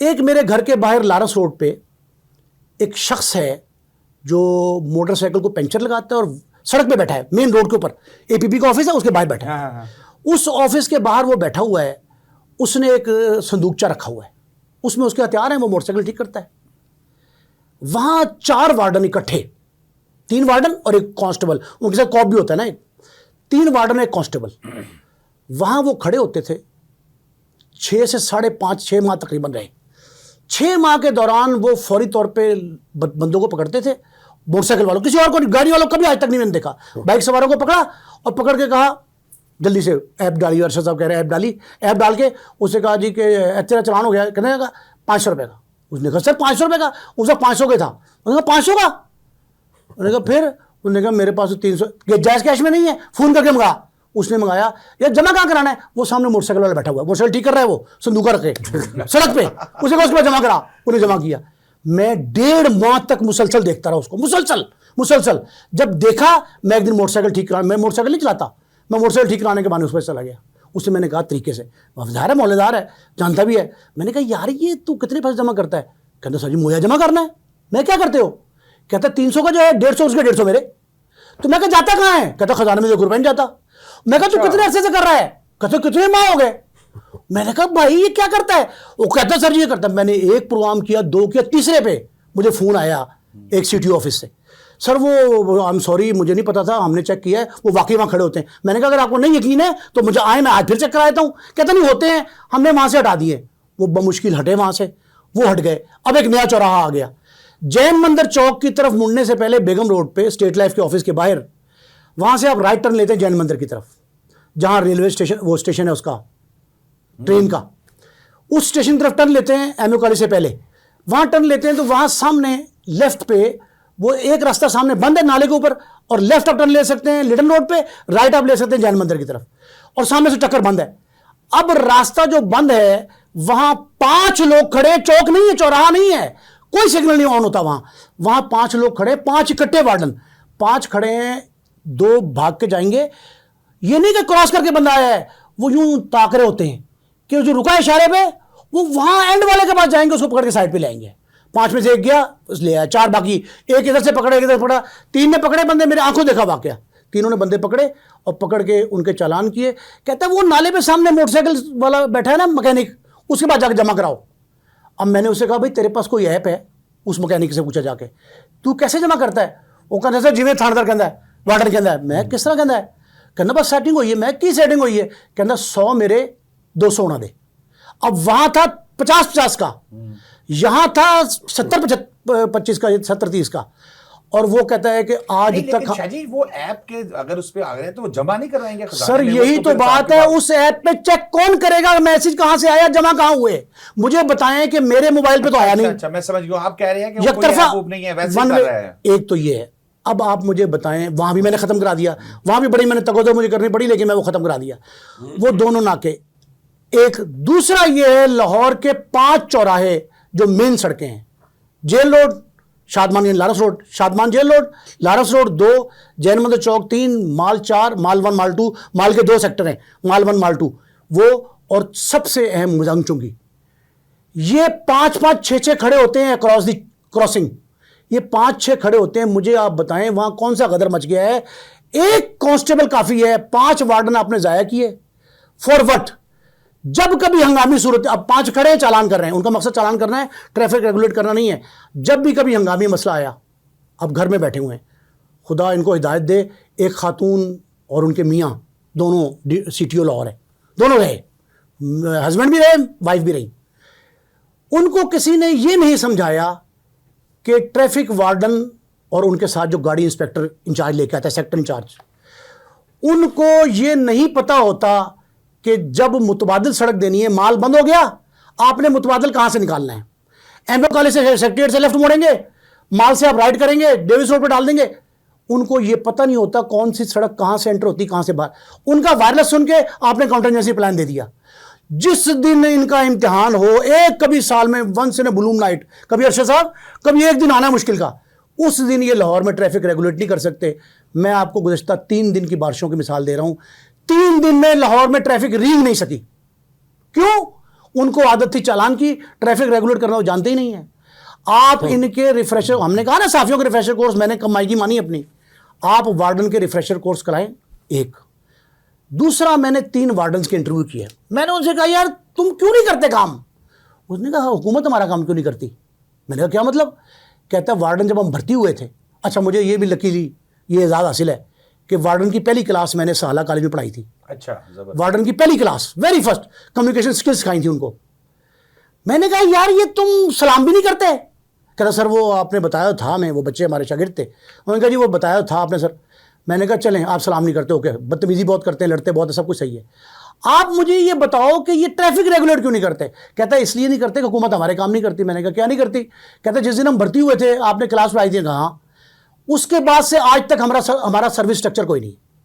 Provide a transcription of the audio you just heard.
एक मेरे घर के बाहर लारस रोड पे एक शख्स है जो मोटरसाइकिल को पंचर लगाता है और सड़क पे बैठा है, मेन रोड के ऊपर। एपीपी का ऑफिस है, उसके बाहर बैठा है। उस ऑफिस के बाहर वो बैठा हुआ है, उसने एक संदूकचा रखा हुआ है, उसमें उसके हथियार हैं, वो मोटरसाइकिल ठीक करता है। वहां 4 वार्डन इकट्ठे, 3 वार्डन और एक कांस्टेबल, उनके साथ कॉप भी होता है ना, 3 वार्डन एक कांस्टेबल। वहां वो खड़े होते थे 6 से 5.5-6 माह तकरीबन रहे। 6 माह के दौरान वो फौरी तौर पे बंदों को पकड़ते थे, मोटरसाइकिल वालों, किसी और को, गाड़ी वालों कभी आज तक नहीं मैंने देखा। बाइक सवारों को पकड़ा और पकड़ के कहा जल्दी से ऐप डाली, अरशद साहब कह रहे हैं ऐप डाली। ऐप डाल के उससे कहा जी कि तेरा चालान हो गया, कहने लगा 500 रुपये का। उसने कहा सर 500 रुपये का, उसका 500 का था। उसने कहा 500 का, उन्होंने कहा फिर, उन्होंने कहा मेरे पास तो 300 जायज़ कैश में नहीं है, फ़ोन करके मंगा। उसने मंगाया, यार जमा कहाँ कराना है? वो सामने मोटरसाइकिल वाला बैठा हुआ है, मोटरसाइकिल ठीक कर रहा है, वो संदूका रखे सड़क पे। उसे कहा उसके बाद जमा करा, उन्हें जमा किया। मैं 1.5 माह तक मुसलसल देखता रहा उसको, मुसलसल। जब देखा, मैं एक दिन मोटरसाइकिल ठीक करा, मैं मोटरसाइकिल नहीं चलाता, मैं मोटरसाइकिल ठीक कराने के बाद उस पर चला गया। उससे मैंने कहा तरीके से, वफादार है, मौलेदार है, जानता भी है। मैंने कहा यार ये तू कितने पैसे जमा करता है? कहता सर जी मुझे जमा करना है। मैं क्या करते हो? कहता 300 का जो है 150 उसके 150 मेरे। तो मैं कहा जाता कहाँ है? कहता खजाने में 1 रुपया नहीं जाता। मैं कहा तू कितने अरसे से कर रहा है? कहता कितने माह हो गए। मैंने कहा भाई ये क्या करता है? वो कहता सर जी ये करता है। मैंने 1 प्रोग्राम किया, 2 किया, तीसरे पे मुझे फ़ोन आया एक सिटी ऑफिस से, सर वो आई एम सॉरी मुझे नहीं पता था, हमने चेक किया है, वो वाकई वहाँ खड़े होते हैं। मैंने कहा अगर आपको नहीं यकीन है तो मुझे आए, मैं आज फिर चेक करा देता हूँ। कहता नहीं होते हैं, हमने वहाँ से हटा दिए। वो बमुश्किल हटे वहाँ से, वो हट गए। अब एक नया चौराहा आ गया, जैन मंदिर चौक की तरफ मुड़ने से पहले बेगम रोड पे स्टेट लाइफ के ऑफिस के बाहर, वहाँ से आप राइट टर्न लेते हैं जैन मंदिर की तरफ, जहाँ रेलवे स्टेशन, वो स्टेशन है उसका ट्रेन का, उस स्टेशन की तरफ टर्न लेते हैं एमओ कॉलेज से पहले। वहाँ टर्न लेते हैं तो वहाँ सामने लेफ्ट पे वो एक रास्ता सामने बंद है नाले के ऊपर, और लेफ्ट आप टर्न ले सकते हैं लिटन रोड पे, राइट आप ले सकते हैं जैन मंदिर की तरफ, और सामने से टक्कर बंद है। अब रास्ता जो बंद है वहां 5 लोग खड़े, चौक नहीं है, चौराहा नहीं है, कोई सिग्नल नहीं ऑन होता वहां 5 लोग खड़े, 5 इकट्ठे वार्डन, 5 खड़े हैं, 2 भाग के जाएंगे। ये नहीं कि क्रॉस करके बंदा आया है, वो यूं ताक रहे होते हैं कि जो रुका है इशारे पे, वो वहां एंड वाले के पास जाएंगे, उसको पकड़ के साइड पे ले आएंगे। 5 में से 1 गया, उस ले आया, 4 बाकी, एक इधर से पकड़े, एक इधर पकड़ा, 3 ने पकड़े बंदे, मेरे आंखों देखा वाकया। तीनों ने बंदे पकड़े और पकड़ के उनके चालान किए। कहता है वो नाले पे सामने मोटरसाइकिल वाला बैठा है ना मैकेनिक, उसके बाद जाके जमा कराओ। अब मैंने उससे कहा भाई तेरे पास कोई ऐप है? उस मैकेनिक से पूछा जाके, तू कैसे जमा करता है? वो कहता सर जिवें थानेदार कहता है, वार्डन कहता है। मैं किस तरह कहता है? कहना बस सेटिंग हुई है। मैं की सेटिंग हुई है? कहना 100 मेरे 200 होना दे। अब वहां था 50-50 का, यहां था 70-25 का, 70-30 का। और वो कहता है कि आज तक शाहजी वो ऐप के अगर उस पे आ गए तो वो जमा नहीं करवाएंगे? सर यही तो बात है, उस ऐप पे चेक कौन करेगा? मैसेज कहां से आया, जमा कहां हुए? मुझे बताएं कि मेरे मोबाइल पे तो आया नहीं। अच्छा मैं समझ गया, आप कह रहे हैं कि एक तरफा नहीं है, वैसे कर रहा है। एक तो ये है। अब आप मुझे बताएं, वहां भी मैंने खत्म करा दिया, वहां भी बड़ी मैंने तगोदर मुझे करनी पड़ी, लेकिन मैं वो खत्म करा दिया, वो दोनों नाके। एक दूसरा ये है, लाहौर के 5 चौराहे जो मेन सड़कें हैं, जेल रोड, शादमान लारस रोड, शादमान जेल रोड, लारस रोड 2, जैन मंदिर चौक 3, माल 4, माल 1, माल 2, माल के 2 सेक्टर हैं, माल 1, माल 2, वो, और सबसे अहम मुजंग चुंगी। ये 5-5, 6-6 खड़े होते हैं अक्रॉस दी क्रॉसिंग, ये 5-6 खड़े होते हैं। मुझे आप बताएं वहां कौन सा गदर मच गया है? एक कांस्टेबल काफी है, 5 वार्डन आपने जाया किए, फॉर व्हाट? जब कभी हंगामी सूरत, अब 5 खड़े हैं, चालान कर रहे हैं, उनका मकसद चालान करना है, ट्रैफिक रेगुलेट करना नहीं है। जब भी कभी हंगामी मसला आया, अब घर में बैठे हुए हैं, खुदा इनको हिदायत दे, एक खातून और उनके मियाँ दोनों CTO लाहौर है, दोनों रहे, हस्बैंड भी रहे, वाइफ भी रही। उनको किसी ने ये नहीं समझाया कि ट्रैफिक वार्डन और उनके साथ जो गाड़ी इंस्पेक्टर इंचार्ज लेके आता है, सेक्टर इंचार्ज, उनको ये नहीं पता होता कि जब मुतबादिल सड़क देनी है, माल बंद हो गया, आपने मुतबादिल कहां से निकालना है? एमओ कॉलेज से सेक्रेटरीट से लेफ्ट मोड़ेंगे, माल से आप राइट करेंगे, डेविस रोड पे डाल देंगे। उनको ये पता नहीं होता कौन सी सड़क कहां से एंटर होती, कहां से बाहर। उनका वायरलेस सुन के आपने काउंटरजेंसी प्लान दे दिया। जिस दिन इनका इम्तिहान हो, एक कभी साल में वंस इन ब्लूम नाइट, कभी अरशद साहब, कभी एक दिन आना मुश्किल का, उस दिन ये लाहौर में ट्रैफिक रेगुलेट नहीं कर सकते। मैं आपको गुज़श्ता 3 दिन की बारिशों की मिसाल दे रहा हूं। 3 दिन में लाहौर में ट्रैफिक रींग नहीं सकी। क्यों? उनको आदत थी चालान की, ट्रैफिक रेगुलेट करना वो जानते ही नहीं है। आप इनके रिफ्रेशर, हमने कहा ना साफियों के रिफ्रेशर कोर्स, मैंने कमाई की मानी अपनी, आप वार्डन के रिफ्रेशर कोर्स कराएं। एक दूसरा, मैंने 3 वार्डन्स के इंटरव्यू किए। मैंने उनसे कहा यार तुम क्यों नहीं करते काम? उसने कहा हुकूमत हमारा काम क्यों नहीं करती? मैंने कहा क्या मतलब? कहता वार्डन जब हम भर्ती हुए थे, अच्छा मुझे ये भी लकीली ये एजाज़ हासिल है कि वार्डन की पहली क्लास मैंने साला कॉलेज में पढ़ाई थी। अच्छा, वार्डन की पहली class, very first communication skills सिखाई थी उनको। मैंने कहा यार ये तुम सलाम भी नहीं करते? कहता सर वो आपने बताया था, मैं वो बच्चे हमारे शागिर्द थे, उन्होंने कहा जी वो बताया था आपने सर। मैंने कहा चलें आप सलाम नहीं करते, ओके, बदतमीजी बहुत करते हैं, लड़ते बहुत है, सब कुछ सही है, आप मुझे ये बताओ कि ये ट्रैफिक रेगुलेट क्यों नहीं करते? कहता है इसलिए नहीं करते कि हुकूमत हमारे काम नहीं करती। मैंने कहा क्या नहीं करती? कहता जिस दिन हम भर्ती हुए थे आपने क्लास में आई थी, कहाँ? उसके बाद से आज तक हमारा सर्विस स्ट्रक्चर कोई नहीं।